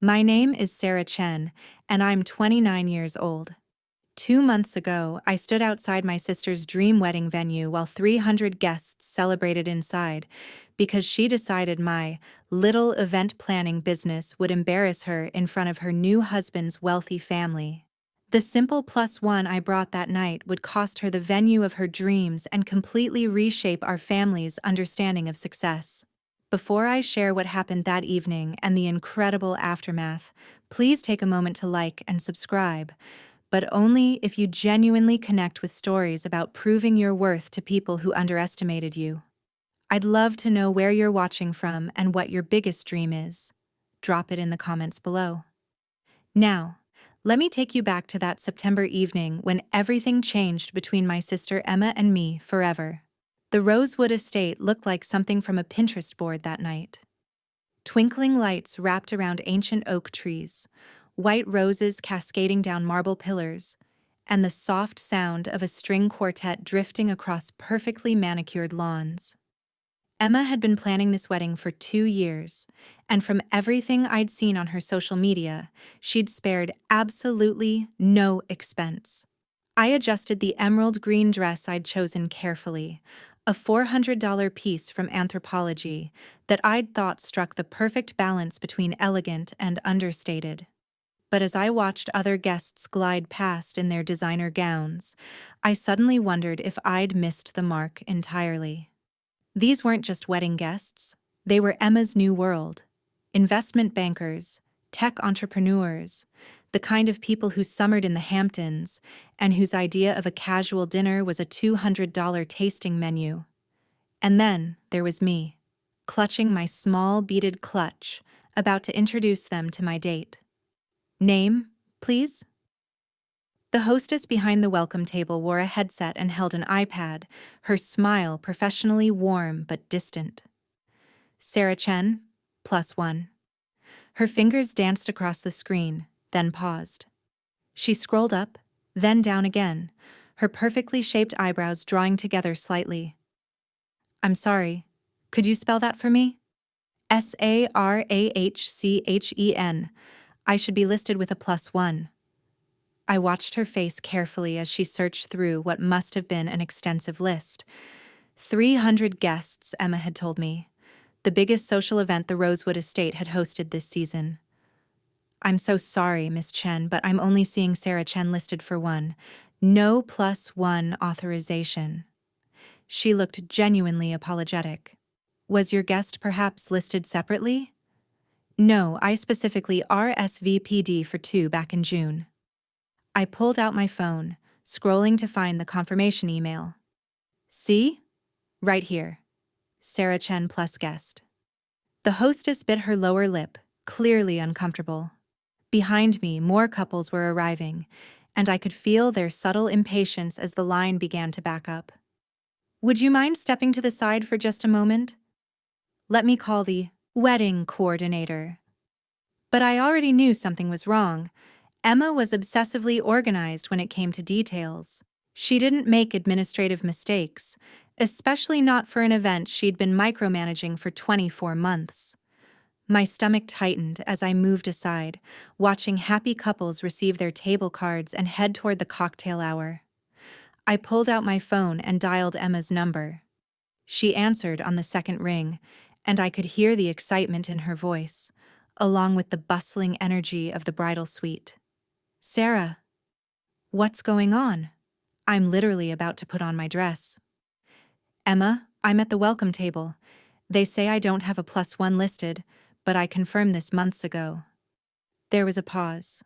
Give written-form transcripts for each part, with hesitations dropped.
My name is Sarah Chen, and I'm 29 years old. 2 months ago, I stood outside my sister's dream wedding venue while 300 guests celebrated inside because she decided my little event planning business would embarrass her in front of her new husband's wealthy family. The simple plus one I brought that night would cost her the venue of her dreams and completely reshape our family's understanding of success. Before I share what happened that evening and the incredible aftermath, please take a moment to like and subscribe, but only if you genuinely connect with stories about proving your worth to people who underestimated you. I'd love to know where you're watching from and what your biggest dream is. Drop it in the comments below. Now, let me take you back to that September evening when everything changed between my sister Emma and me forever. The Rosewood estate looked like something from a Pinterest board that night. Twinkling lights wrapped around ancient oak trees, white roses cascading down marble pillars, and the soft sound of a string quartet drifting across perfectly manicured lawns. Emma had been planning this wedding for 2 years, and from everything I'd seen on her social media, she'd spared absolutely no expense. I adjusted the emerald green dress I'd chosen carefully, a $400 piece from Anthropology that I'd thought struck the perfect balance between elegant and understated. But as I watched other guests glide past in their designer gowns, I suddenly wondered if I'd missed the mark entirely. These weren't just wedding guests, they were Emma's new world. Investment bankers, tech entrepreneurs, the kind of people who summered in the Hamptons and whose idea of a casual dinner was a $200 tasting menu. And then there was me, clutching my small beaded clutch, about to introduce them to my date. Name, please? The hostess behind the welcome table wore a headset and held an iPad, her smile professionally warm but distant. Sarah Chen, +1. Her fingers danced across the screen, then paused. She scrolled up, then down again, her perfectly shaped eyebrows drawing together slightly. I'm sorry, could you spell that for me? Sarahchen. I should be listed with a +1. I watched her face carefully as she searched through what must have been an extensive list. 300 guests, Emma had told me. The biggest social event the Rosewood estate had hosted this season. I'm so sorry, Miss Chen, but I'm only seeing Sarah Chen listed for one. No +1 authorization. She looked genuinely apologetic. Was your guest perhaps listed separately? No, I specifically RSVP'd for two back in June. I pulled out my phone, scrolling to find the confirmation email. See? Right here. Sarah Chen plus guest. The hostess bit her lower lip, clearly uncomfortable. Behind me, more couples were arriving, and I could feel their subtle impatience as the line began to back up. Would you mind stepping to the side for just a moment? Let me call the wedding coordinator. But I already knew something was wrong. Emma was obsessively organized when it came to details. She didn't make administrative mistakes, especially not for an event she'd been micromanaging for 24 months. My stomach tightened as I moved aside, watching happy couples receive their table cards and head toward the cocktail hour. I pulled out my phone and dialed Emma's number. She answered on the second ring, and I could hear the excitement in her voice, along with the bustling energy of the bridal suite. Sarah, what's going on? I'm literally about to put on my dress. Emma, I'm at the welcome table. They say I don't have a +1 listed, but I confirmed this months ago. There was a pause.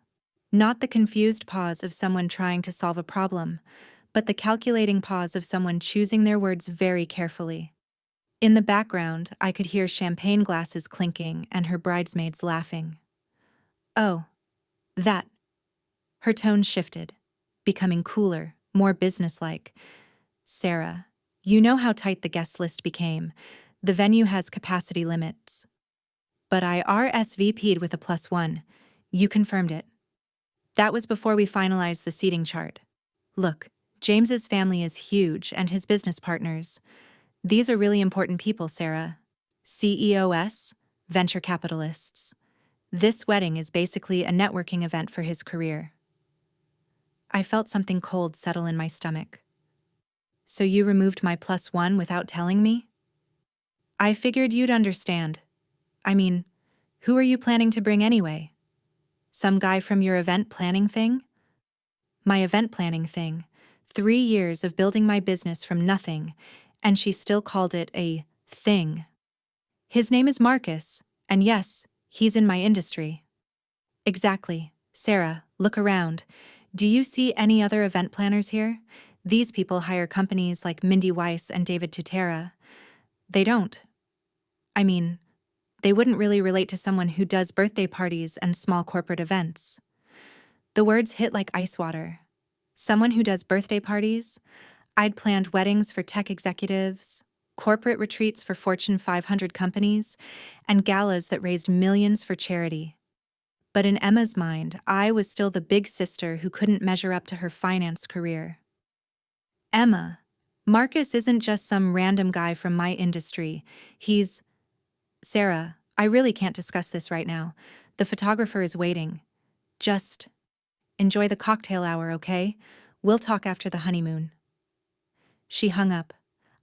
Not the confused pause of someone trying to solve a problem, but the calculating pause of someone choosing their words very carefully. In the background, I could hear champagne glasses clinking and her bridesmaids laughing. Oh, that. Her tone shifted, becoming cooler, more businesslike. Sarah, you know how tight the guest list became. The venue has capacity limits. But I RSVP'd with a +1. You confirmed it. That was before we finalized the seating chart. Look, James's family is huge and his business partners. These are really important people, Sarah. CEOs, venture capitalists. This wedding is basically a networking event for his career. I felt something cold settle in my stomach. So you removed my +1 without telling me? I figured you'd understand. I mean, who are you planning to bring anyway? Some guy from your event planning thing? My event planning thing. 3 years of building my business from nothing, and she still called it a thing. His name is Marcus, and yes, he's in my industry. Exactly. Sarah, look around. Do you see any other event planners here? These people hire companies like Mindy Weiss and David Tutera. They don't. I mean, they wouldn't really relate to someone who does birthday parties and small corporate events. The words hit like ice water. Someone who does birthday parties? I'd planned weddings for tech executives, corporate retreats for Fortune 500 companies, and galas that raised millions for charity. But in Emma's mind, I was still the big sister who couldn't measure up to her finance career. Emma, Marcus isn't just some random guy from my industry. He's... Sarah, I really can't discuss this right now. The photographer is waiting. Just enjoy the cocktail hour, okay? We'll talk after the honeymoon. She hung up.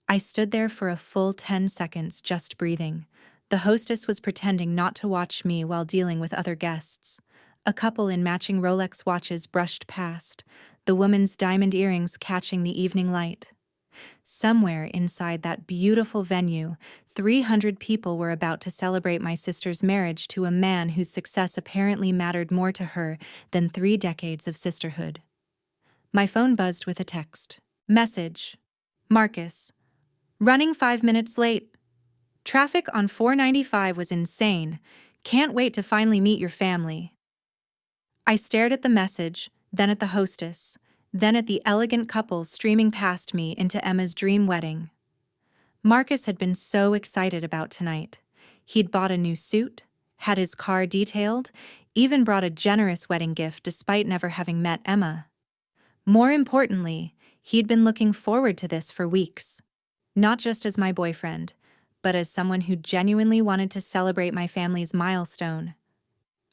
I stood there for a full 10 seconds, just breathing. The hostess was pretending not to watch me while dealing with other guests. A couple in matching Rolex watches brushed past, the woman's diamond earrings catching the evening light. Somewhere inside that beautiful venue, 300 people were about to celebrate my sister's marriage to a man whose success apparently mattered more to her than 3 decades of sisterhood. My phone buzzed with a text. Message. Marcus. Running 5 minutes late. Traffic on 495 was insane. Can't wait to finally meet your family. I stared at the message, then at the hostess, then at the elegant couple streaming past me into Emma's dream wedding. Marcus had been so excited about tonight. He'd bought a new suit, had his car detailed, even brought a generous wedding gift despite never having met Emma. More importantly, he'd been looking forward to this for weeks. Not just as my boyfriend, but as someone who genuinely wanted to celebrate my family's milestone.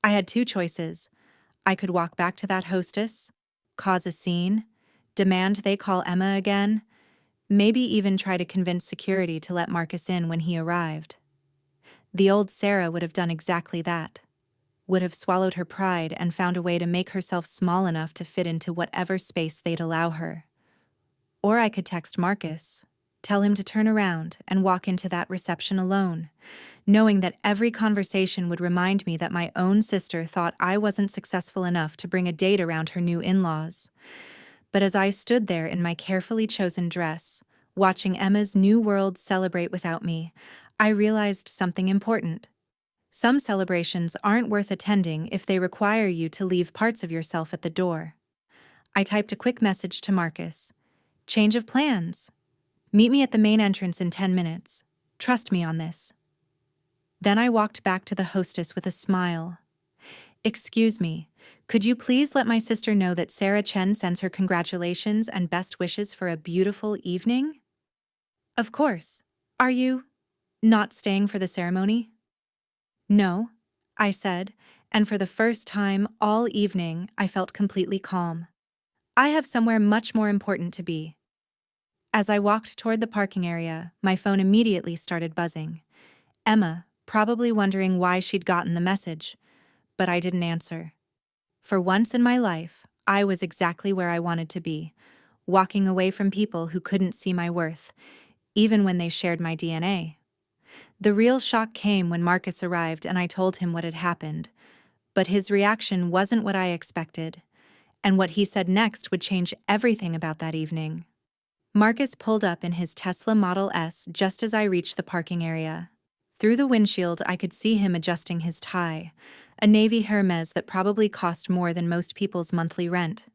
I had 2 choices. I could walk back to that hostess, cause a scene, demand they call Emma again, maybe even try to convince security to let Marcus in when he arrived. The old Sarah would have done exactly that. Would have swallowed her pride and found a way to make herself small enough to fit into whatever space they'd allow her. Or I could text Marcus, tell him to turn around and walk into that reception alone, knowing that every conversation would remind me that my own sister thought I wasn't successful enough to bring a date around her new in-laws. But as I stood there in my carefully chosen dress, watching Emma's new world celebrate without me, I realized something important. Some celebrations aren't worth attending if they require you to leave parts of yourself at the door. I typed a quick message to Marcus. Change of plans. Meet me at the main entrance in 10 minutes. Trust me on this. Then I walked back to the hostess with a smile. Excuse me, could you please let my sister know that Sarah Chen sends her congratulations and best wishes for a beautiful evening? Of course. Are you not staying for the ceremony? No, I said, and for the first time all evening I felt completely calm. I have somewhere much more important to be. As I walked toward the parking area, my phone immediately started buzzing. Emma, probably wondering why she'd gotten the message, but I didn't answer. For once in my life, I was exactly where I wanted to be, walking away from people who couldn't see my worth, even when they shared my DNA. The real shock came when Marcus arrived and I told him what had happened, but his reaction wasn't what I expected, and what he said next would change everything about that evening. Marcus pulled up in his Tesla Model S just as I reached the parking area. Through the windshield, I could see him adjusting his tie, a navy Hermes that probably cost more than most people's monthly rent.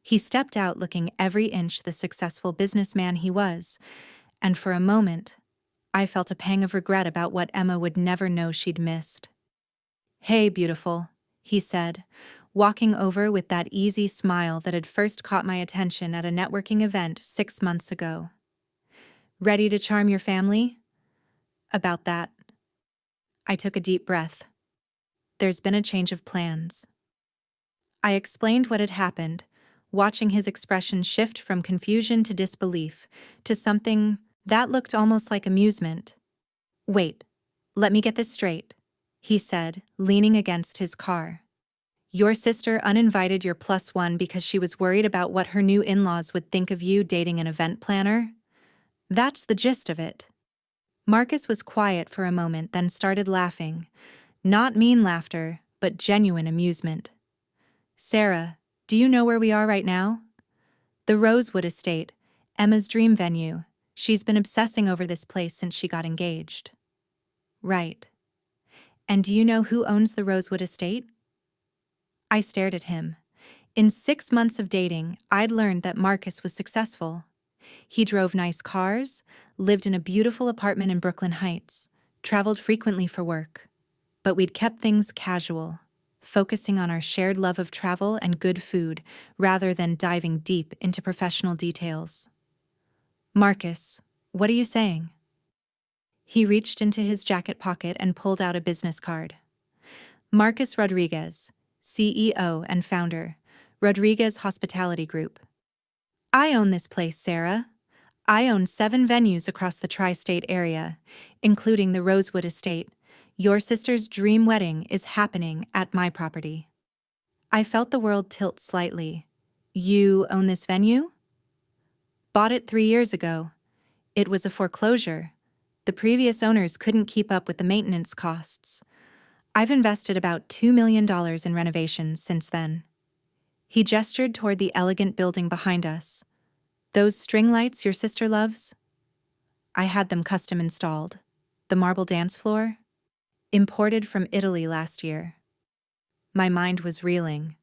He stepped out looking every inch the successful businessman he was, and for a moment, I felt a pang of regret about what Emma would never know she'd missed. Hey, beautiful, he said, walking over with that easy smile that had first caught my attention at a networking event 6 months ago. Ready to charm your family? About that. I took a deep breath. There's been a change of plans. I explained what had happened, watching his expression shift from confusion to disbelief, to something that looked almost like amusement. Wait, let me get this straight, he said, leaning against his car. Your sister uninvited your plus one because she was worried about what her new in-laws would think of you dating an event planner? That's the gist of it. Marcus was quiet for a moment, then started laughing. Not mean laughter, but genuine amusement. Sarah, do you know where we are right now? The Rosewood Estate, Emma's dream venue. She's been obsessing over this place since she got engaged. Right. And do you know who owns the Rosewood Estate? I stared at him. In 6 months of dating, I'd learned that Marcus was successful. He drove nice cars, lived in a beautiful apartment in Brooklyn Heights, traveled frequently for work. But we'd kept things casual, focusing on our shared love of travel and good food rather than diving deep into professional details. Marcus, what are you saying? He reached into his jacket pocket and pulled out a business card. Marcus Rodriguez, CEO and founder, Rodriguez Hospitality Group. I own this place, Sarah. I own 7 venues across the tri-state area, including the Rosewood Estate. Your sister's dream wedding is happening at my property. I felt the world tilt slightly. You own this venue? Bought it 3 years ago. It was a foreclosure. The previous owners couldn't keep up with the maintenance costs. I've invested about $2 million in renovations since then. He gestured toward the elegant building behind us. Those string lights your sister loves? I had them custom installed. The marble dance floor? Imported from Italy last year. My mind was reeling.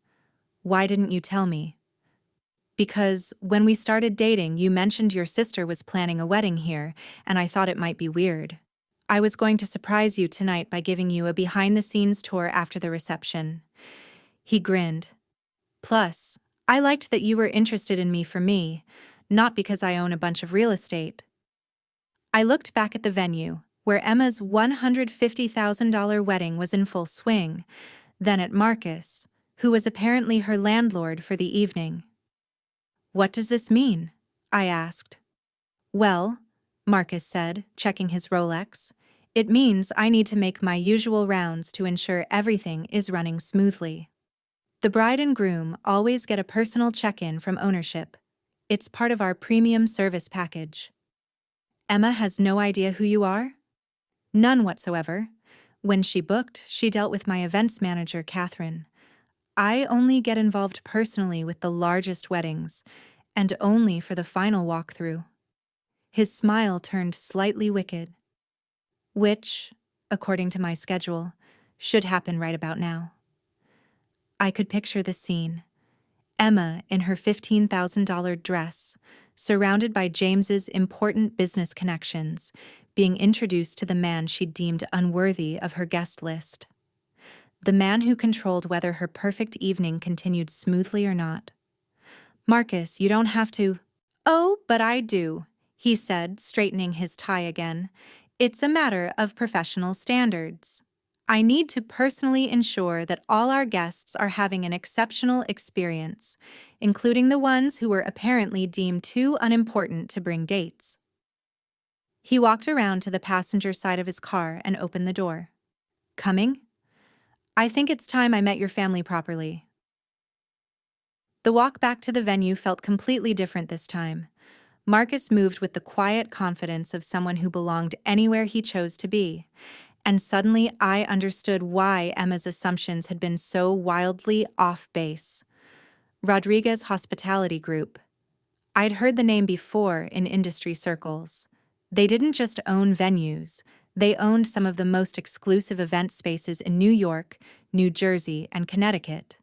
Why didn't you tell me? Because when we started dating, you mentioned your sister was planning a wedding here, and I thought it might be weird. I was going to surprise you tonight by giving you a behind-the-scenes tour after the reception. He grinned. Plus, I liked that you were interested in me for me, not because I own a bunch of real estate. I looked back at the venue, where Emma's $150,000 wedding was in full swing, then at Marcus, who was apparently her landlord for the evening. What does this mean? I asked. Well, Marcus said, checking his Rolex, it means I need to make my usual rounds to ensure everything is running smoothly. The bride and groom always get a personal check-in from ownership. It's part of our premium service package. Emma has no idea who you are? None whatsoever. When she booked, she dealt with my events manager, Catherine. I only get involved personally with the largest weddings, and only for the final walkthrough. His smile turned slightly wicked. Which, according to my schedule, should happen right about now. I could picture the scene. Emma in her $15,000 dress, surrounded by James's important business connections, being introduced to the man she deemed unworthy of her guest list. The man who controlled whether her perfect evening continued smoothly or not. Marcus, you don't have to. Oh, but I do, he said, straightening his tie again. It's a matter of professional standards. I need to personally ensure that all our guests are having an exceptional experience, including the ones who were apparently deemed too unimportant to bring dates. He walked around to the passenger side of his car and opened the door. Coming? I think it's time I met your family properly. The walk back to the venue felt completely different this time. Marcus moved with the quiet confidence of someone who belonged anywhere he chose to be. And suddenly I understood why Emma's assumptions had been so wildly off base. Rodriguez Hospitality Group. I'd heard the name before in industry circles. They didn't just own venues, they owned some of the most exclusive event spaces in New York, New Jersey, and Connecticut.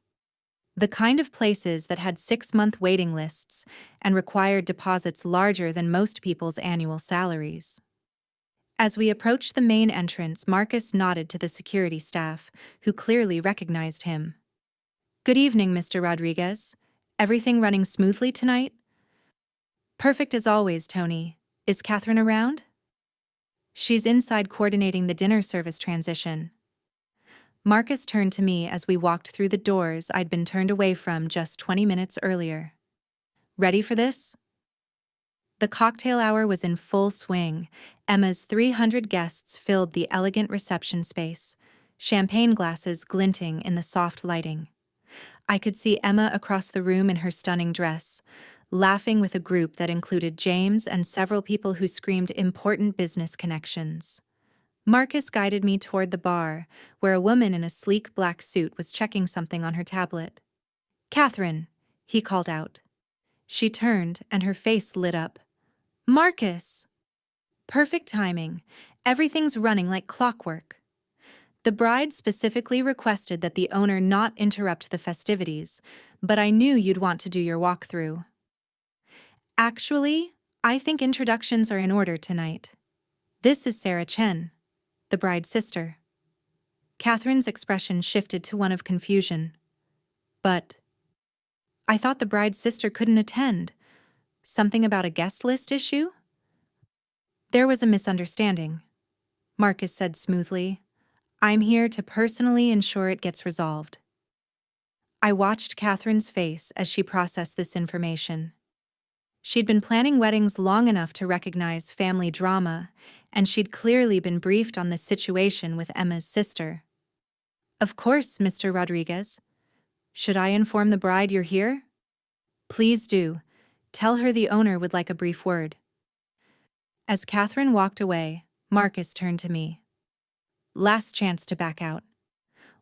The kind of places that had 6-month waiting lists and required deposits larger than most people's annual salaries. As we approached the main entrance, Marcus nodded to the security staff, who clearly recognized him. Good evening, Mr. Rodriguez. Everything running smoothly tonight? Perfect as always, Tony. Is Catherine around? She's inside coordinating the dinner service transition. Marcus turned to me as we walked through the doors I'd been turned away from just 20 minutes earlier. Ready for this? The cocktail hour was in full swing. Emma's 300 guests filled the elegant reception space, champagne glasses glinting in the soft lighting. I could see Emma across the room in her stunning dress, laughing with a group that included James and several people who screamed important business connections. Marcus guided me toward the bar, where a woman in a sleek black suit was checking something on her tablet. "Catherine," he called out. She turned, and her face lit up. "Marcus!" Perfect timing. Everything's running like clockwork. The bride specifically requested that the owner not interrupt the festivities, but I knew you'd want to do your walkthrough. "Actually, I think introductions are in order tonight. This is Sarah Chen, the bride's sister." Catherine's expression shifted to one of confusion. "But I thought the bride's sister couldn't attend. Something about a guest list issue?" "There was a misunderstanding," Marcus said smoothly. "I'm here to personally ensure it gets resolved." I watched Catherine's face as she processed this information. She'd been planning weddings long enough to recognize family drama, and she'd clearly been briefed on the situation with Emma's sister. "Of course, Mr. Rodriguez. Should I inform the bride you're here?" "Please do. Tell her the owner would like a brief word." As Catherine walked away, Marcus turned to me. "Last chance to back out.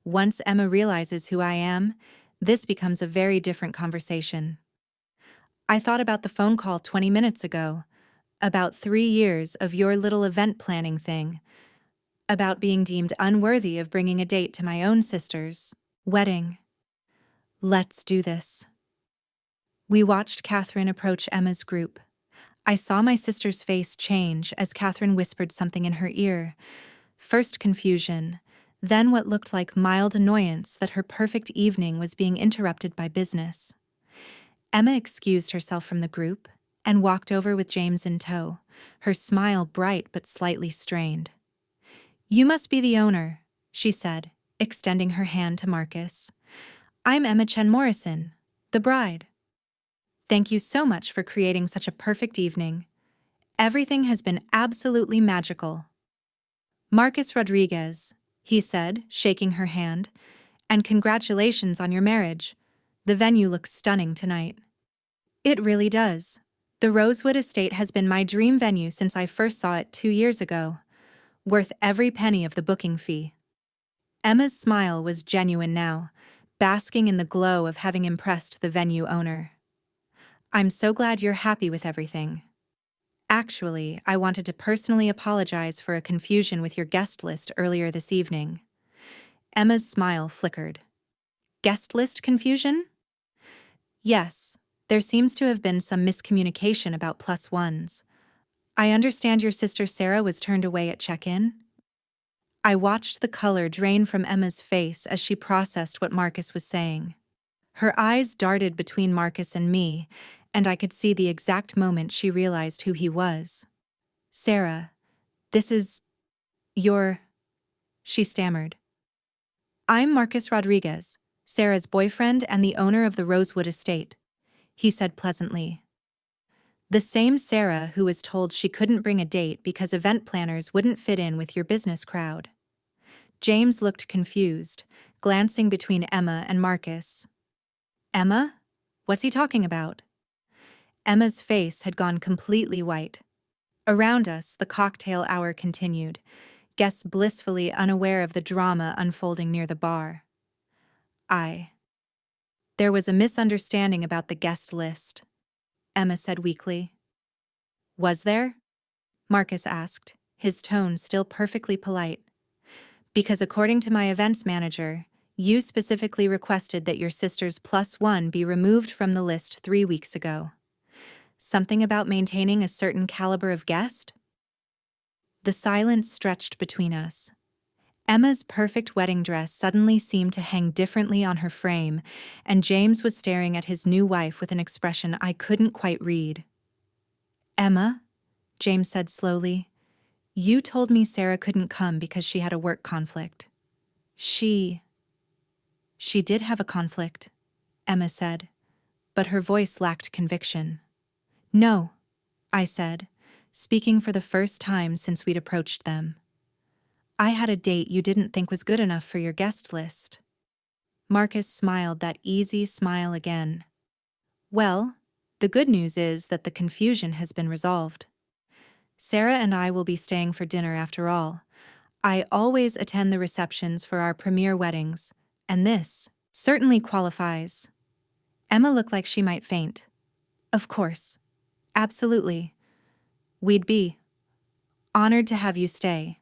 Once Emma realizes who I am, this becomes a very different conversation." I thought about the phone call 20 minutes ago, about 3 years of your little event planning thing, about being deemed unworthy of bringing a date to my own sister's wedding. "Let's do this." We watched Catherine approach Emma's group. I saw my sister's face change as Catherine whispered something in her ear. First confusion, then what looked like mild annoyance that her perfect evening was being interrupted by business. Emma excused herself from the group and walked over with James in tow, her smile bright but slightly strained. "You must be the owner," she said, extending her hand to Marcus. "I'm Emma Chen Morrison, the bride. Thank you so much for creating such a perfect evening. Everything has been absolutely magical." "Marcus Rodriguez," he said, shaking her hand, "and congratulations on your marriage. The venue looks stunning tonight." "It really does. The Rosewood Estate has been my dream venue since I first saw it 2 years ago. Worth every penny of the booking fee." Emma's smile was genuine now, basking in the glow of having impressed the venue owner. "I'm so glad you're happy with everything. Actually, I wanted to personally apologize for a confusion with your guest list earlier this evening." Emma's smile flickered. "Guest list confusion?" "Yes, there seems to have been some miscommunication about +1s. I understand your sister Sarah was turned away at check-in?" I watched the color drain from Emma's face as she processed what Marcus was saying. Her eyes darted between Marcus and me, and I could see the exact moment she realized who he was. "Sarah, this is your..." she stammered. "I'm Marcus Rodriguez, Sarah's boyfriend and the owner of the Rosewood Estate," he said pleasantly. "The same Sarah who was told she couldn't bring a date because event planners wouldn't fit in with your business crowd." James looked confused, glancing between Emma and Marcus. "Emma? What's he talking about?" Emma's face had gone completely white. Around us, the cocktail hour continued, guests blissfully unaware of the drama unfolding near the bar. "There was a misunderstanding about the guest list," Emma said weakly. "Was there?" Marcus asked, his tone still perfectly polite. "Because according to my events manager, you specifically requested that your sister's +1 be removed from the list 3 weeks ago. Something about maintaining a certain caliber of guest?" The silence stretched between us. Emma's perfect wedding dress suddenly seemed to hang differently on her frame, and James was staring at his new wife with an expression I couldn't quite read. "Emma," James said slowly, "you told me Sarah couldn't come because she had a work conflict." She did have a conflict, Emma said, but her voice lacked conviction. No, I said, speaking for the first time since we'd approached them. I had a date you didn't think was good enough for your guest list. Marcus smiled that easy smile again. Well, the good news is that the confusion has been resolved. Sarah and I will be staying for dinner after all. I always attend the receptions for our premier weddings, and this certainly qualifies. Emma looked like she might faint. Of course. Absolutely. We'd be honored to have you stay.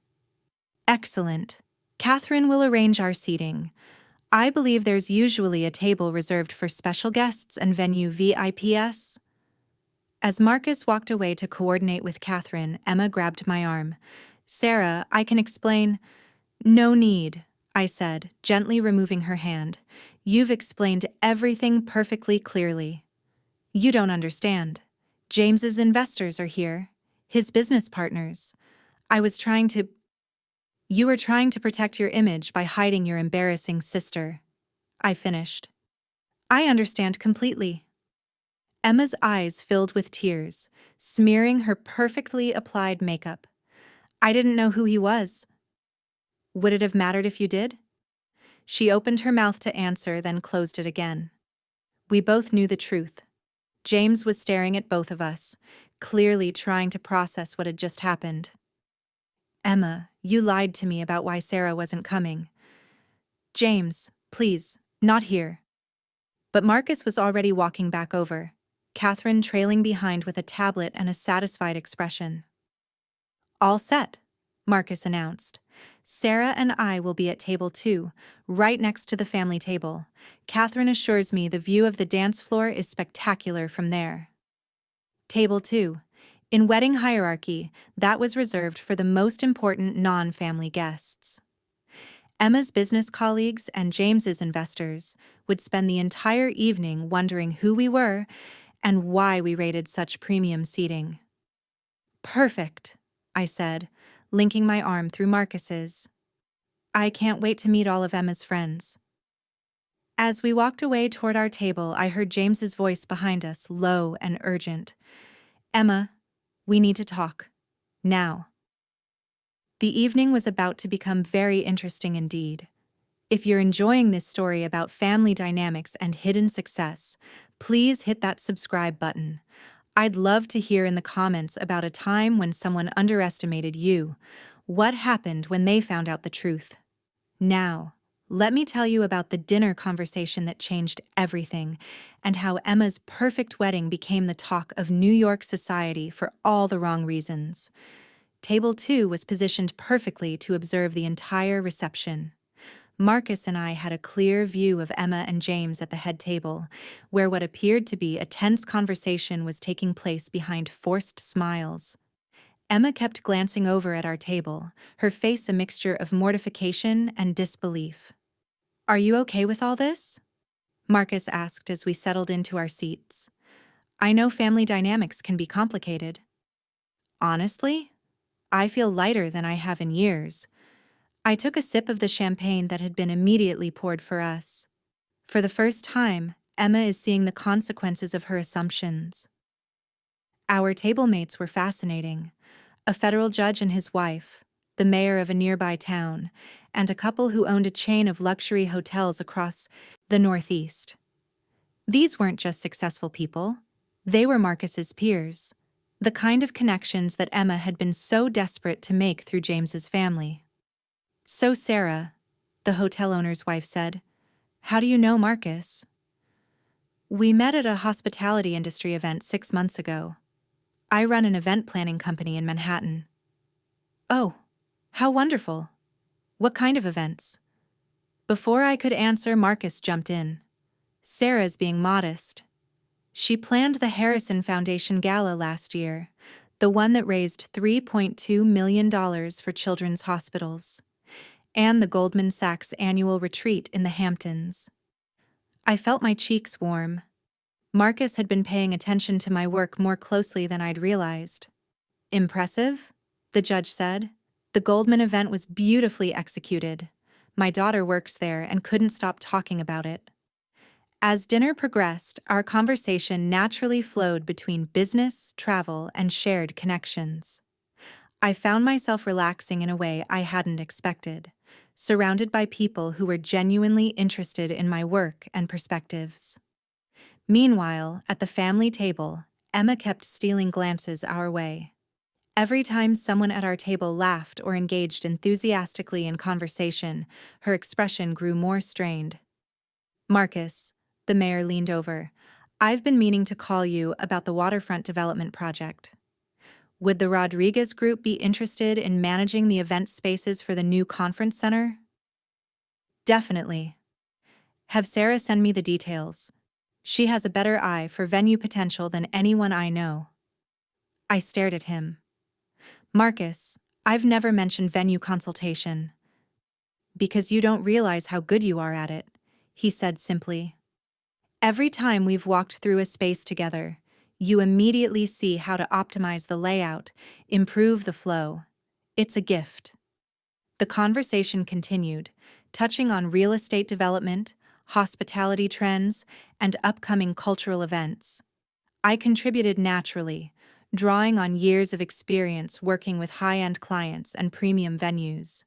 Excellent. Catherine will arrange our seating. I believe there's usually a table reserved for special guests and venue VIPs. As Marcus walked away to coordinate with Catherine, Emma grabbed my arm. Sarah, I can explain. No need, I said, gently removing her hand. You've explained everything perfectly clearly. You don't understand. James's investors are here. His business partners. You were trying to protect your image by hiding your embarrassing sister. I finished. I understand completely. Emma's eyes filled with tears, smearing her perfectly applied makeup. I didn't know who he was. Would it have mattered if you did? She opened her mouth to answer, then closed it again. We both knew the truth. James was staring at both of us, clearly trying to process what had just happened. Emma, you lied to me about why Sarah wasn't coming. James, please, not here. But Marcus was already walking back over, Catherine trailing behind with a tablet and a satisfied expression. All set, Marcus announced. Sarah and I will be at table 2, right next to the family table. Catherine assures me the view of the dance floor is spectacular from there. Table 2. In wedding hierarchy, that was reserved for the most important non-family guests. Emma's business colleagues and James's investors would spend the entire evening wondering who we were and why we rated such premium seating. Perfect, I said, linking my arm through Marcus's. I can't wait to meet all of Emma's friends. As we walked away toward our table, I heard James's voice behind us, low and urgent. Emma, we need to talk. Now. The evening was about to become very interesting indeed. If you're enjoying this story about family dynamics and hidden success, please hit that subscribe button. I'd love to hear in the comments about a time when someone underestimated you. What happened when they found out the truth? Now, let me tell you about the dinner conversation that changed everything, and how Emma's perfect wedding became the talk of New York society for all the wrong reasons. Table 2 was positioned perfectly to observe the entire reception. Marcus and I had a clear view of Emma and James at the head table, where what appeared to be a tense conversation was taking place behind forced smiles. Emma kept glancing over at our table, her face a mixture of mortification and disbelief. Are you okay with all this? Marcus asked as we settled into our seats. I know family dynamics can be complicated. Honestly, I feel lighter than I have in years. I took a sip of the champagne that had been immediately poured for us. For the first time, Emma is seeing the consequences of her assumptions. Our table mates were fascinating. A federal judge and his wife, the mayor of a nearby town, and a couple who owned a chain of luxury hotels across the Northeast. These weren't just successful people. They were Marcus's peers, the kind of connections that Emma had been so desperate to make through James's family. So Sarah, the hotel owner's wife said, how do you know Marcus? We met at a hospitality industry event 6 months ago. I run an event planning company in Manhattan. Oh, how wonderful. What kind of events? Before I could answer, Marcus jumped in. Sarah's being modest. She planned the Harrison Foundation Gala last year, the one that raised $3.2 million for children's hospitals, and the Goldman Sachs annual retreat in the Hamptons. I felt my cheeks warm. Marcus had been paying attention to my work more closely than I'd realized. Impressive, the judge said. The Goldman event was beautifully executed. My daughter works there and couldn't stop talking about it. As dinner progressed, our conversation naturally flowed between business, travel, and shared connections. I found myself relaxing in a way I hadn't expected, surrounded by people who were genuinely interested in my work and perspectives. Meanwhile, at the family table, Emma kept stealing glances our way. Every time someone at our table laughed or engaged enthusiastically in conversation, her expression grew more strained. Marcus, the mayor leaned over. I've been meaning to call you about the waterfront development project. Would the Rodriguez Group be interested in managing the event spaces for the new conference center? Definitely. Have Sarah send me the details. She has a better eye for venue potential than anyone I know. I stared at him. Marcus, I've never mentioned venue consultation. Because you don't realize how good you are at it, he said simply. Every time we've walked through a space together, you immediately see how to optimize the layout, improve the flow. It's a gift. The conversation continued, touching on real estate development, hospitality trends, and upcoming cultural events. I contributed naturally, drawing on years of experience working with high-end clients and premium venues.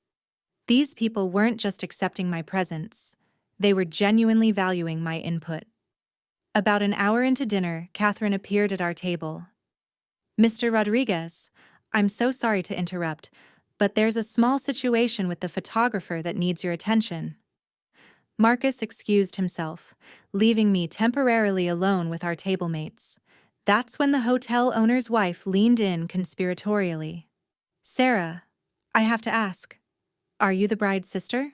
These people weren't just accepting my presence, they were genuinely valuing my input. About an hour into dinner, Catherine appeared at our table. Mr. Rodriguez, I'm so sorry to interrupt, but there's a small situation with the photographer that needs your attention. Marcus excused himself, leaving me temporarily alone with our table mates. That's when the hotel owner's wife leaned in conspiratorially. Sarah, I have to ask, are you the bride's sister?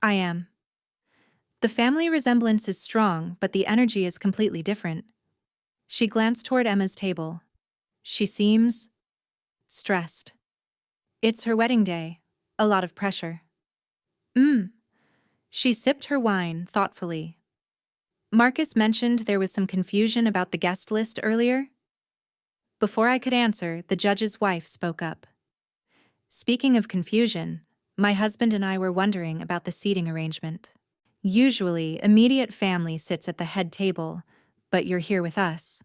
I am. The family resemblance is strong, but the energy is completely different. She glanced toward Emma's table. She seems stressed. It's her wedding day. A lot of pressure. She sipped her wine thoughtfully. Marcus mentioned there was some confusion about the guest list earlier. Before I could answer, the judge's wife spoke up. Speaking of confusion, my husband and I were wondering about the seating arrangement. Usually, immediate family sits at the head table, but you're here with us.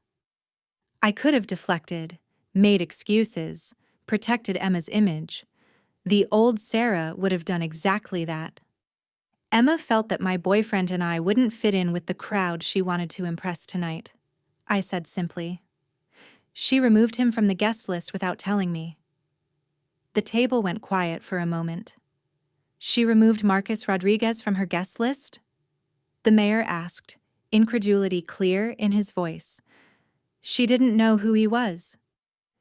I could have deflected, made excuses, protected Emma's image. The old Sarah would have done exactly that. Emma felt that my boyfriend and I wouldn't fit in with the crowd she wanted to impress tonight. I said simply. She removed him from the guest list without telling me. The table went quiet for a moment. She removed Marcus Rodriguez from her guest list? The mayor asked, incredulity clear in his voice. She didn't know who he was.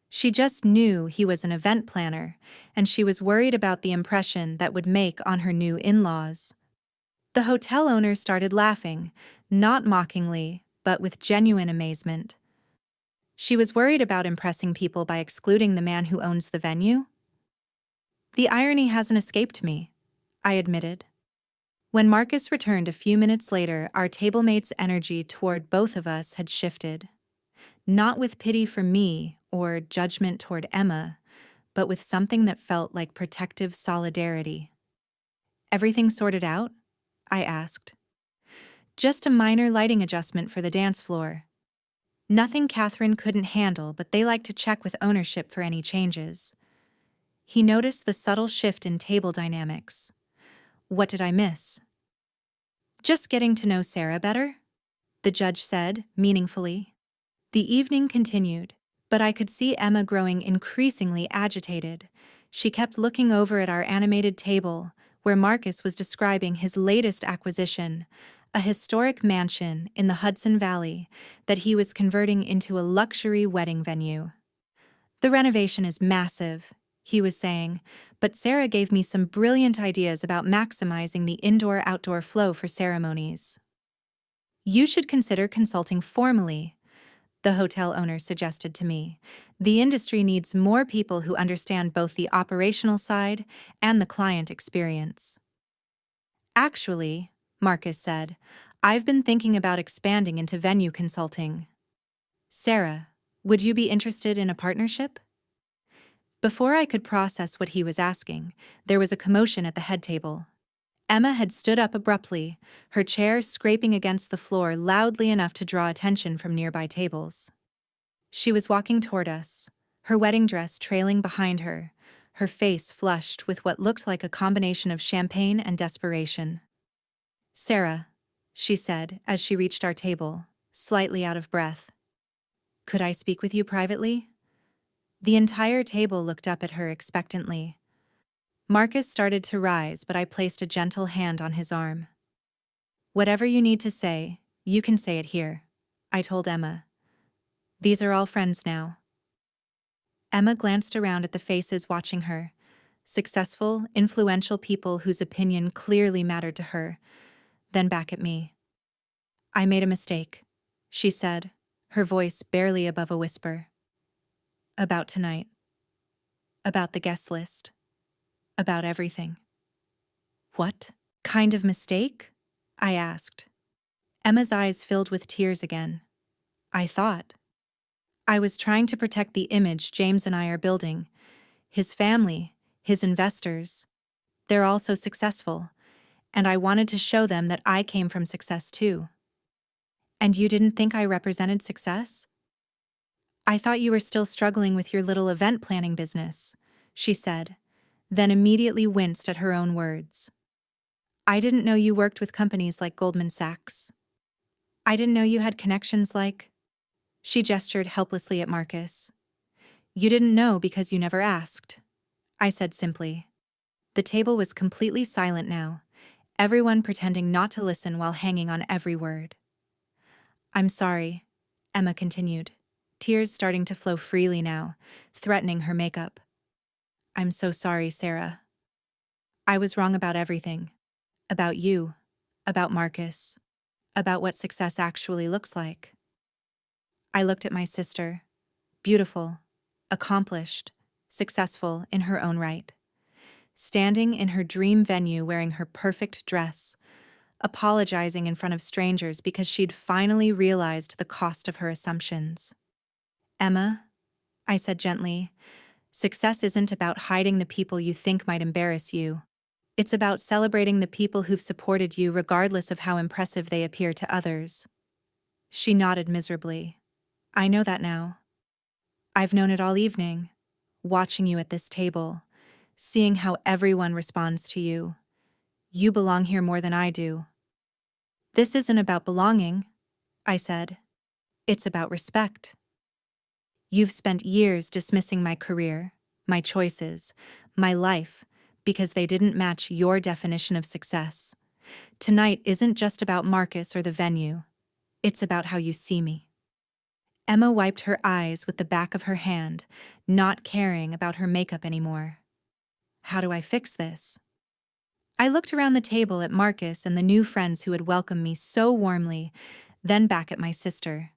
She just knew he was an event planner, and she was worried about the impression that would make on her new in-laws. The hotel owner started laughing, not mockingly, but with genuine amazement. She was worried about impressing people by excluding the man who owns the venue? The irony hasn't escaped me, I admitted. When Marcus returned a few minutes later, our tablemates' energy toward both of us had shifted. Not with pity for me or judgment toward Emma, but with something that felt like protective solidarity. Everything sorted out? I asked. Just a minor lighting adjustment for the dance floor. Nothing Catherine couldn't handle, but they like to check with ownership for any changes. He noticed the subtle shift in table dynamics. What did I miss? Just getting to know Sarah better, the judge said, meaningfully. The evening continued, but I could see Emma growing increasingly agitated. She kept looking over at our animated table, where Marcus was describing his latest acquisition, a historic mansion in the Hudson Valley that he was converting into a luxury wedding venue. The renovation is massive, he was saying, but Sarah gave me some brilliant ideas about maximizing the indoor-outdoor flow for ceremonies. You should consider consulting formally, the hotel owner suggested to me. The industry needs more people who understand both the operational side and the client experience. Actually, Marcus said, I've been thinking about expanding into venue consulting. Sarah, would you be interested in a partnership? Before I could process what he was asking, there was a commotion at the head table. Emma had stood up abruptly, her chair scraping against the floor loudly enough to draw attention from nearby tables. She was walking toward us, her wedding dress trailing behind her, her face flushed with what looked like a combination of champagne and desperation. "Sarah," she said as she reached our table, slightly out of breath. "Could I speak with you privately?" The entire table looked up at her expectantly. Marcus started to rise, but I placed a gentle hand on his arm. "Whatever you need to say, you can say it here," I told Emma. "These are all friends now." Emma glanced around at the faces watching her, successful, influential people whose opinion clearly mattered to her, then back at me. "I made a mistake," she said, her voice barely above a whisper. "About tonight. About the guest list. About everything." "What kind of mistake?" I asked. Emma's eyes filled with tears again. "I thought. I was trying to protect the image James and I are building. His family, his investors. They're all so successful, and I wanted to show them that I came from success too." "And you didn't think I represented success?" "I thought you were still struggling with your little event planning business," she said, then immediately winced at her own words. "I didn't know you worked with companies like Goldman Sachs. I didn't know you had connections like—" She gestured helplessly at Marcus. "You didn't know because you never asked," I said simply. The table was completely silent now, everyone pretending not to listen while hanging on every word. "I'm sorry," Emma continued, tears starting to flow freely now, threatening her makeup. "I'm so sorry, Sarah. I was wrong about everything. About you, about Marcus, about what success actually looks like." I looked at my sister, beautiful, accomplished, successful in her own right, standing in her dream venue wearing her perfect dress, apologizing in front of strangers because she'd finally realized the cost of her assumptions. "Emma," I said gently, "success isn't about hiding the people you think might embarrass you. It's about celebrating the people who've supported you regardless of how impressive they appear to others." She nodded miserably. "I know that now. I've known it all evening, watching you at this table, seeing how everyone responds to you. You belong here more than I do." "This isn't about belonging," I said. "It's about respect. You've spent years dismissing my career, my choices, my life, because they didn't match your definition of success. Tonight isn't just about Marcus or the venue. It's about how you see me." Emma wiped her eyes with the back of her hand, not caring about her makeup anymore. "How do I fix this?" I looked around the table at Marcus and the new friends who had welcomed me so warmly, then back at my sister.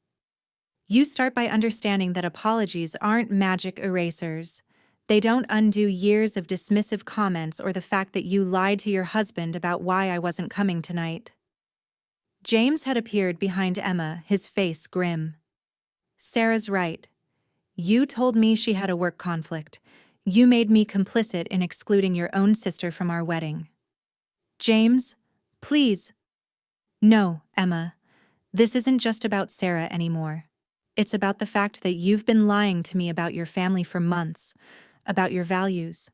"You start by understanding that apologies aren't magic erasers. They don't undo years of dismissive comments or the fact that you lied to your husband about why I wasn't coming tonight." James had appeared behind Emma, his face grim. "Sarah's right. You told me she had a work conflict. You made me complicit in excluding your own sister from our wedding." "James, please." "No, Emma. This isn't just about Sarah anymore. It's about the fact that you've been lying to me about your family for months, about your values,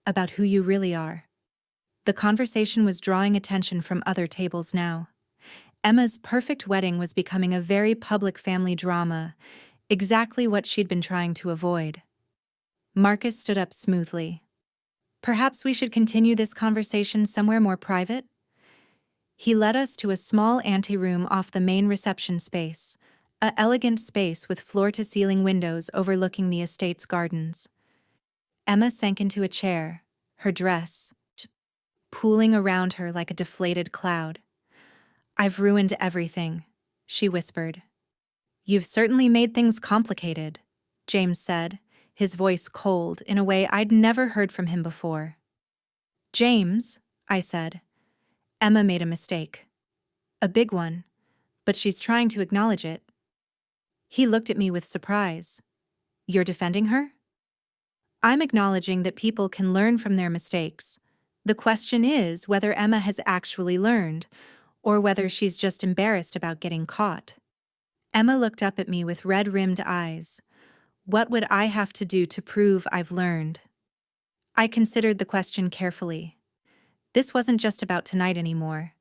about who you really are." The conversation was drawing attention from other tables now. Emma's perfect wedding was becoming a very public family drama, exactly what she'd been trying to avoid. Marcus stood up smoothly. "Perhaps we should continue this conversation somewhere more private?" He led us to a small anteroom off the main reception space, a elegant space with floor-to-ceiling windows overlooking the estate's gardens. Emma sank into a chair, her dress pooling around her like a deflated cloud. "I've ruined everything," she whispered. "You've certainly made things complicated," James said, his voice cold in a way I'd never heard from him before. "James," I said, "Emma made a mistake. A big one, but she's trying to acknowledge it." He looked at me with surprise. "You're defending her?" "I'm acknowledging that people can learn from their mistakes, The question is whether Emma has actually learned, or whether she's just embarrassed about getting caught. Emma looked up at me with red-rimmed eyes. What would I have to do to prove I've learned? I considered the question carefully. This wasn't just about tonight anymore.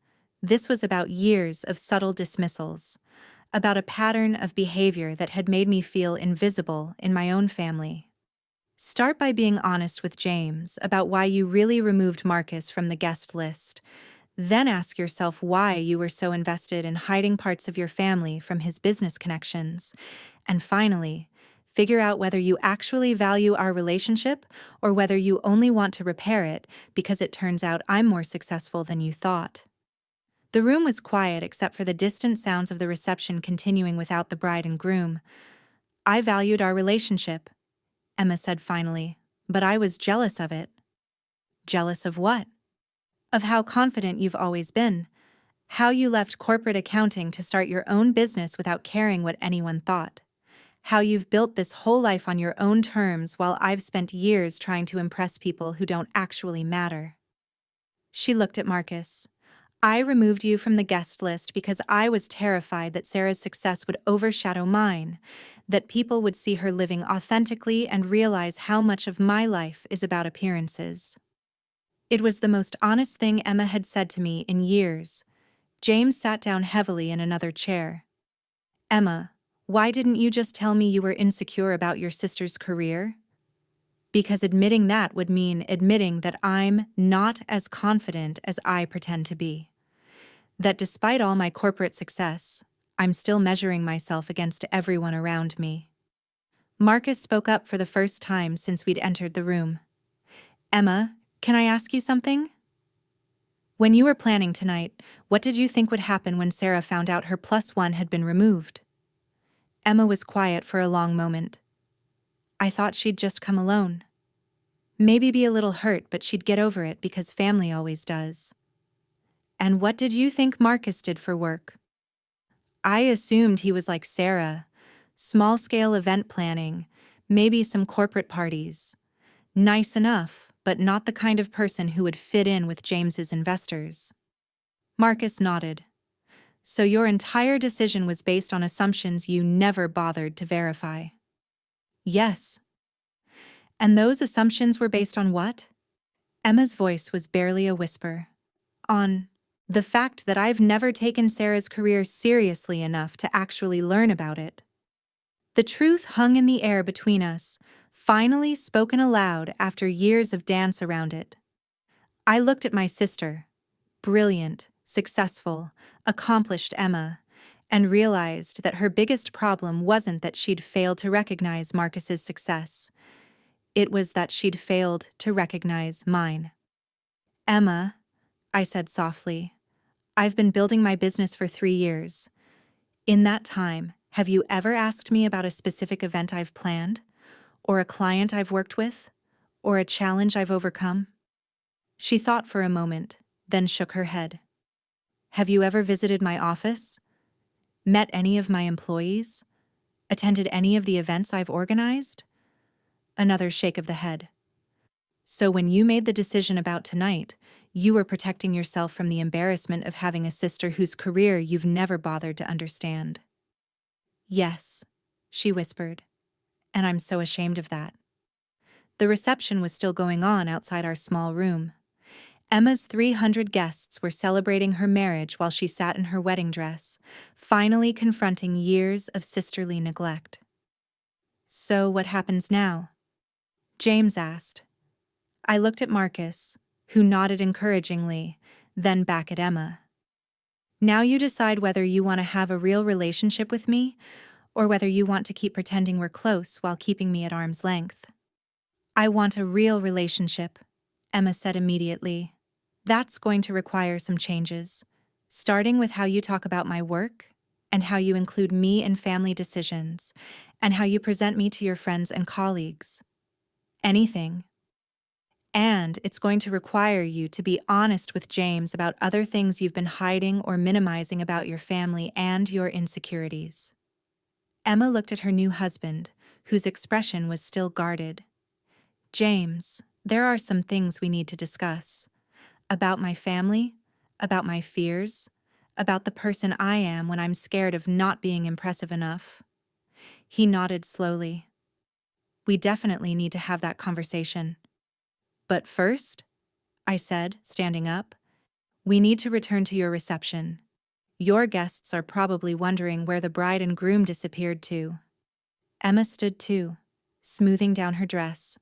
This was about years of subtle dismissals, about a pattern of behavior that had made me feel invisible in my own family. Start by being honest with James about why you really removed Marcus from the guest list. Then ask yourself why you were so invested in hiding parts of your family from his business connections. And finally, figure out whether you actually value our relationship or whether you only want to repair it because it turns out I'm more successful than you thought. The room was quiet except for the distant sounds of the reception continuing without the bride and groom. I valued our relationship, Emma said finally, but I was jealous of it. Jealous of what? Of how confident you've always been. How you left corporate accounting to start your own business without caring what anyone thought. How you've built this whole life on your own terms while I've spent years trying to impress people who don't actually matter. She looked at Marcus. I removed you from the guest list because I was terrified that Sarah's success would overshadow mine, that people would see her living authentically and realize how much of my life is about appearances. It was the most honest thing Emma had said to me in years. James sat down heavily in another chair. Emma, why didn't you just tell me you were insecure about your sister's career? Because admitting that would mean admitting that I'm not as confident as I pretend to be. That despite all my corporate success, I'm still measuring myself against everyone around me. Marcus spoke up for the first time since we'd entered the room. Emma, can I ask you something? When you were planning tonight, what did you think would happen when Sarah found out her +1 had been removed? Emma was quiet for a long moment. I thought she'd just come alone. Maybe be a little hurt, but she'd get over it because family always does. And what did you think Marcus did for work? I assumed he was like Sarah. Small-scale event planning, maybe some corporate parties. Nice enough, but not the kind of person who would fit in with James's investors. Marcus nodded. So your entire decision was based on assumptions you never bothered to verify? Yes. And those assumptions were based on what? Emma's voice was barely a whisper. On the fact that I've never taken Sarah's career seriously enough to actually learn about it. The truth hung in the air between us, finally spoken aloud after years of dance around it. I looked at my sister, brilliant, successful, accomplished Emma, and realized that her biggest problem wasn't that she'd failed to recognize Marcus's success. It was that she'd failed to recognize mine. Emma, I said softly, I've been building my business for 3 years. In that time, have you ever asked me about a specific event I've planned? Or a client I've worked with? Or a challenge I've overcome? She thought for a moment, then shook her head. Have you ever visited my office? Met any of my employees? Attended any of the events I've organized? Another shake of the head. So when you made the decision about tonight, you were protecting yourself from the embarrassment of having a sister whose career you've never bothered to understand. Yes, she whispered, and I'm so ashamed of that. The reception was still going on outside our small room. Emma's 300 guests were celebrating her marriage while she sat in her wedding dress, finally confronting years of sisterly neglect. So what happens now? James asked. I looked at Marcus, who nodded encouragingly, then back at Emma. Now you decide whether you want to have a real relationship with me, or whether you want to keep pretending we're close while keeping me at arm's length. I want a real relationship, Emma said immediately. That's going to require some changes, starting with how you talk about my work, and how you include me in family decisions, and how you present me to your friends and colleagues. Anything. And it's going to require you to be honest with James about other things you've been hiding or minimizing about your family and your insecurities. Emma looked at her new husband, whose expression was still guarded. James, there are some things we need to discuss. About my family, about my fears, about the person I am when I'm scared of not being impressive enough. He nodded slowly. We definitely need to have that conversation. But first, I said, standing up, we need to return to your reception. Your guests are probably wondering where the bride and groom disappeared to. Emma stood too, smoothing down her dress.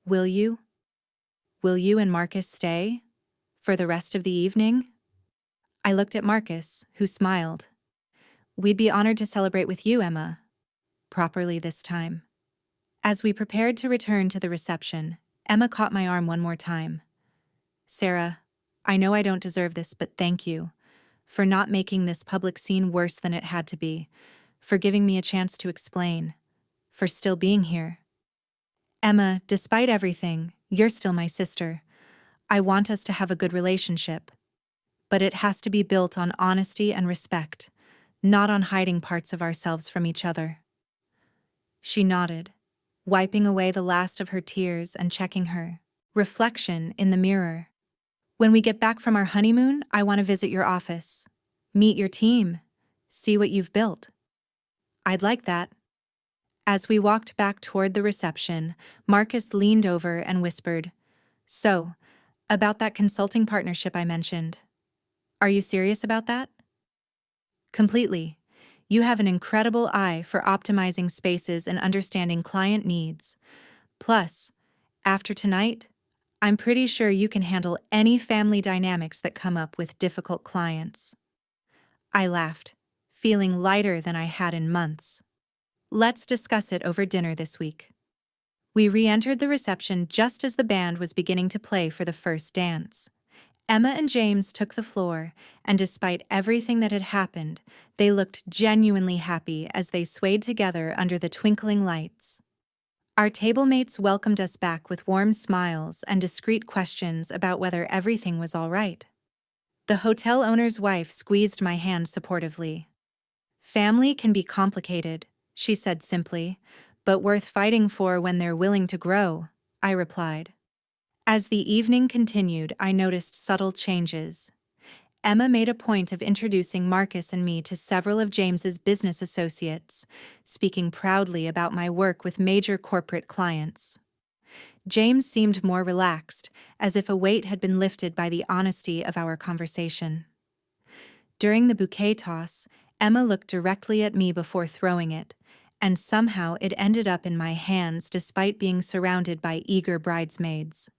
Will you? Will you and Marcus stay? For the rest of the evening? I looked at Marcus, who smiled. We'd be honored to celebrate with you, Emma. Properly this time. As we prepared to return to the reception, Emma caught my arm one more time. Sarah, I know I don't deserve this, but thank you for not making this public scene worse than it had to be, for giving me a chance to explain, for still being here. Emma, despite everything, you're still my sister. I want us to have a good relationship. But it has to be built on honesty and respect, not on hiding parts of ourselves from each other. She nodded, wiping away the last of her tears and checking her reflection in the mirror. When we get back from our honeymoon, I want to visit your office, meet your team, see what you've built. I'd like that. As we walked back toward the reception, Marcus leaned over and whispered, So, about that consulting partnership I mentioned. Are you serious about that? Completely. You have an incredible eye for optimizing spaces and understanding client needs. Plus, after tonight, I'm pretty sure you can handle any family dynamics that come up with difficult clients. I laughed, feeling lighter than I had in months. Let's discuss it over dinner this week. We re-entered the reception just as the band was beginning to play for the first dance. Emma and James took the floor, and despite everything that had happened, they looked genuinely happy as they swayed together under the twinkling lights. Our table mates welcomed us back with warm smiles and discreet questions about whether everything was all right. The hotel owner's wife squeezed my hand supportively. Family can be complicated, she said simply, but worth fighting for when they're willing to grow, I replied. As the evening continued, I noticed subtle changes. Emma made a point of introducing Marcus and me to several of James's business associates, speaking proudly about my work with major corporate clients. James seemed more relaxed, as if a weight had been lifted by the honesty of our conversation. During the bouquet toss, Emma looked directly at me before throwing it, and somehow it ended up in my hands despite being surrounded by eager bridesmaids.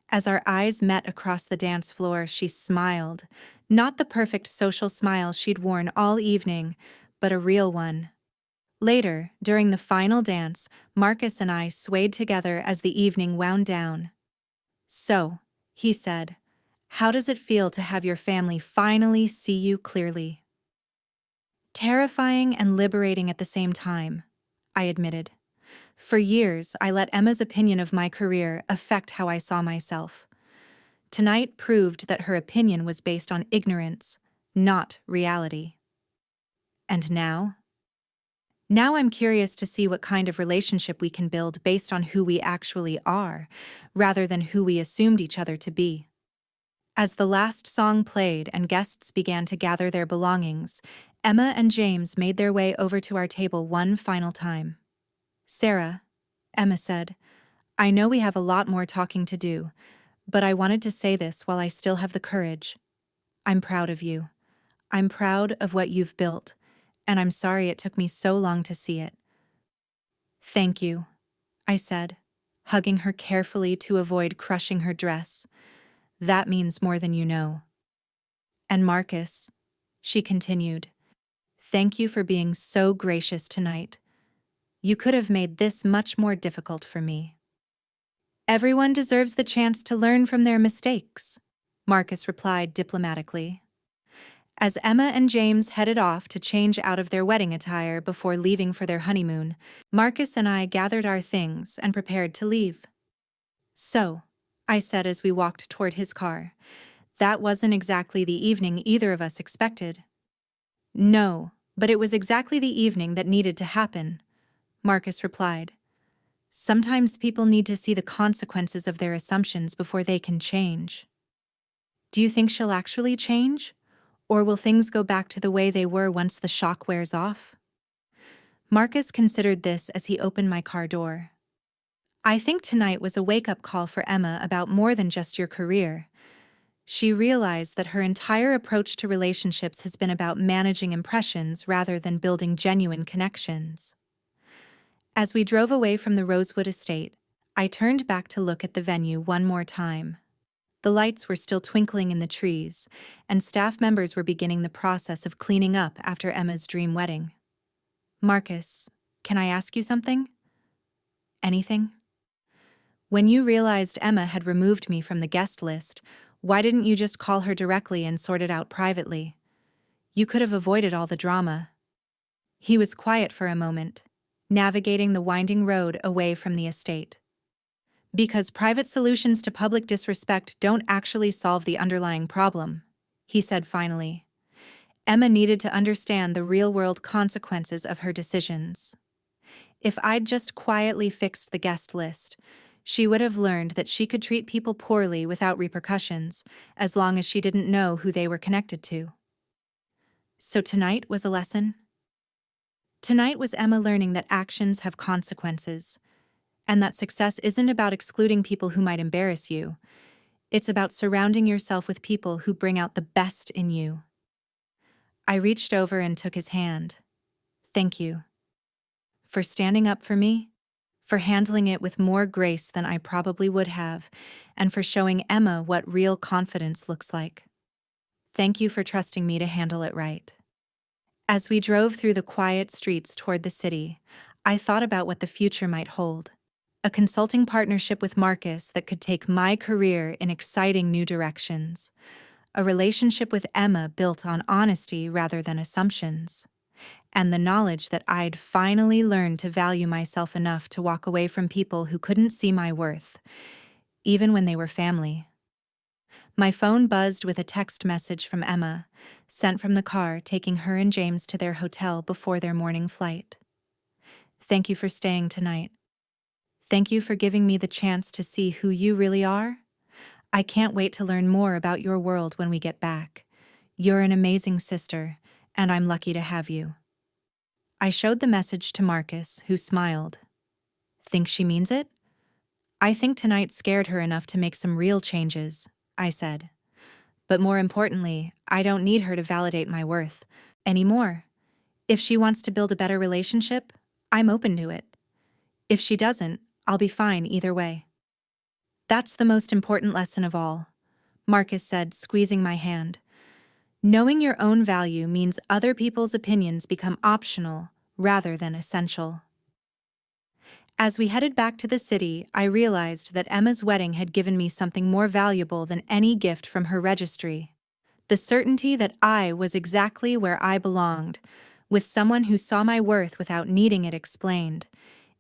As our eyes met across the dance floor, she smiled, not the perfect social smile she'd worn all evening, but a real one. Later, during the final dance, Marcus and I swayed together as the evening wound down. So, he said, how does it feel to have your family finally see you clearly? Terrifying and liberating at the same time, I admitted. For years, I let Emma's opinion of my career affect how I saw myself. Tonight proved that her opinion was based on ignorance, not reality. And now? Now I'm curious to see what kind of relationship we can build based on who we actually are, rather than who we assumed each other to be. As the last song played and guests began to gather their belongings, Emma and James made their way over to our table one final time. Sarah, Emma said, I know we have a lot more talking to do, but I wanted to say this while I still have the courage. I'm proud of you. I'm proud of what you've built, and I'm sorry it took me so long to see it. Thank you, I said, hugging her carefully to avoid crushing her dress. That means more than you know. And Marcus, she continued, thank you for being so gracious tonight. You could have made this much more difficult for me. Everyone deserves the chance to learn from their mistakes, Marcus replied diplomatically. As Emma and James headed off to change out of their wedding attire before leaving for their honeymoon, Marcus and I gathered our things and prepared to leave. So, I said as we walked toward his car, that wasn't exactly the evening either of us expected. No, but it was exactly the evening that needed to happen, Marcus replied. Sometimes people need to see the consequences of their assumptions before they can change. Do you think she'll actually change? Or will things go back to the way they were once the shock wears off? Marcus considered this as he opened my car door. I think tonight was a wake-up call for Emma about more than just your career. She realized that her entire approach to relationships has been about managing impressions rather than building genuine connections. As we drove away from the Rosewood estate, I turned back to look at the venue one more time. The lights were still twinkling in the trees, and staff members were beginning the process of cleaning up after Emma's dream wedding. Marcus, can I ask you something? Anything? When you realized Emma had removed me from the guest list, why didn't you just call her directly and sort it out privately? You could have avoided all the drama. He was quiet for a moment, navigating the winding road away from the estate. Because private solutions to public disrespect don't actually solve the underlying problem, he said finally. Emma needed to understand the real-world consequences of her decisions. If I'd just quietly fixed the guest list, she would have learned that she could treat people poorly without repercussions, as long as she didn't know who they were connected to. So tonight was a lesson? Tonight was Emma learning that actions have consequences, and that success isn't about excluding people who might embarrass you. It's about surrounding yourself with people who bring out the best in you. I reached over and took his hand. Thank you. For standing up for me, for handling it with more grace than I probably would have, and for showing Emma what real confidence looks like. Thank you for trusting me to handle it right. As we drove through the quiet streets toward the city, I thought about what the future might hold. A consulting partnership with Marcus that could take my career in exciting new directions. A relationship with Emma built on honesty rather than assumptions. And the knowledge that I'd finally learned to value myself enough to walk away from people who couldn't see my worth, even when they were family. My phone buzzed with a text message from Emma, sent from the car taking her and James to their hotel before their morning flight. Thank you for staying tonight. Thank you for giving me the chance to see who you really are. I can't wait to learn more about your world when we get back. You're an amazing sister, and I'm lucky to have you. I showed the message to Marcus, who smiled. Think she means it? I think tonight scared her enough to make some real changes, I said. But more importantly, I don't need her to validate my worth anymore. If she wants to build a better relationship, I'm open to it. If she doesn't, I'll be fine either way. That's the most important lesson of all, Marcus said, squeezing my hand. Knowing your own value means other people's opinions become optional rather than essential. As we headed back to the city, I realized that Emma's wedding had given me something more valuable than any gift from her registry. The certainty that I was exactly where I belonged, with someone who saw my worth without needing it explained,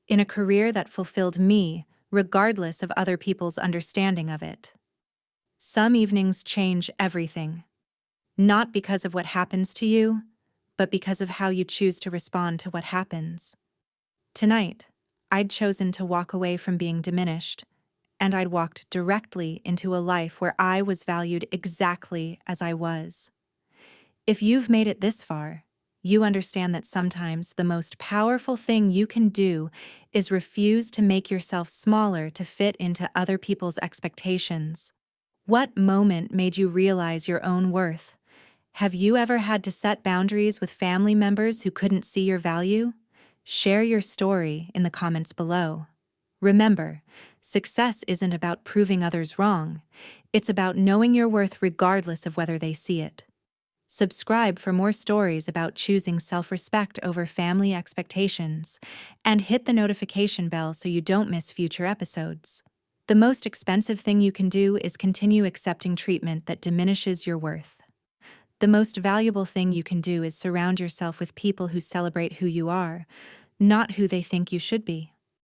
in a career that fulfilled me, regardless of other people's understanding of it. Some evenings change everything. Not because of what happens to you, but because of how you choose to respond to what happens. Tonight, I'd chosen to walk away from being diminished, and I'd walked directly into a life where I was valued exactly as I was. If you've made it this far, you understand that sometimes the most powerful thing you can do is refuse to make yourself smaller to fit into other people's expectations. What moment made you realize your own worth? Have you ever had to set boundaries with family members who couldn't see your value? Share your story in the comments below. Remember, success isn't about proving others wrong. It's about knowing your worth regardless of whether they see it. Subscribe for more stories about choosing self-respect over family expectations, and hit the notification bell so you don't miss future episodes. The most expensive thing you can do is continue accepting treatment that diminishes your worth. The most valuable thing you can do is surround yourself with people who celebrate who you are, not who they think you should be.